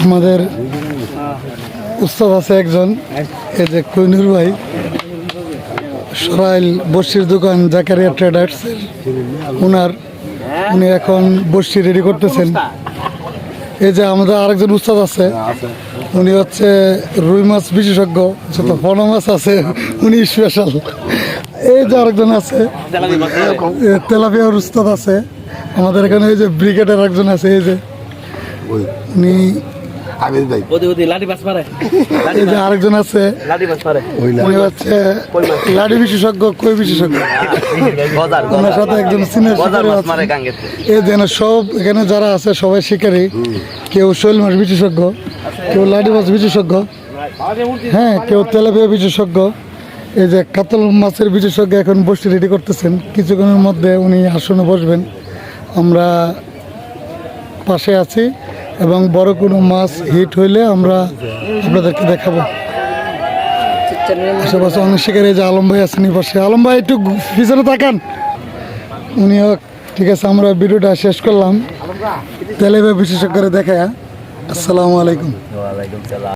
আমাদের উস্তাদ আছে একজন, এই যে কইনুর ভাই, সরাইল বস্তির দোকান জাকারিয়া ট্রেডার্স ওনার, উনি এখন বস্তি রেডি করতেছেন। এই যে আমাদের আরেকজন উস্তাদ আছে, উনি হচ্ছে রুই মাছ বিশেষজ্ঞ, যত পোনা মাছ আছে উনি স্পেশাল। এই যে আরেকজন আছে তেলাপিয়ার উস্তাদ আছে আমাদের এখানে। এই যে ব্রিগেডের একজন আছে, এই যে উনি। এই যে আরেকজন আছে, উনি হচ্ছে লাডি বিশেষজ্ঞ, কই বিশেষজ্ঞ। ওনার সাথে একজন সিনিয়র শিকারী আছে। এই যে সব এখানে যারা আছে সবাই শিকারী, কেউ শৈল মাছ বিশেষজ্ঞ, কেউ লাডি মাছ বিশেষজ্ঞ, হ্যাঁ, কেউ তেলাপিয়া বিশেষজ্ঞ। এই যে কাতল মাছের বিশেষজ্ঞ এখন বসে রেডি করতেছেন, কিছুক্ষণের মধ্যে উনি আসনে বসবেন। আমরা পাশে আছি এবং বড় কোনো মাছ হিট হইলে আমরা আপনাদেরকে দেখাবো। আশেপাশে অনেক শিকারী, যে আলম ভাই আছেন পাশে। আলম ভাই একটু পিছনে তাকান। উনিও ঠিক আছে, আমরা ভিডিওটা শেষ করলাম তেলাপিয়া বিশেষজ্ঞরে দেখায়। আসসালামু আলাইকুম।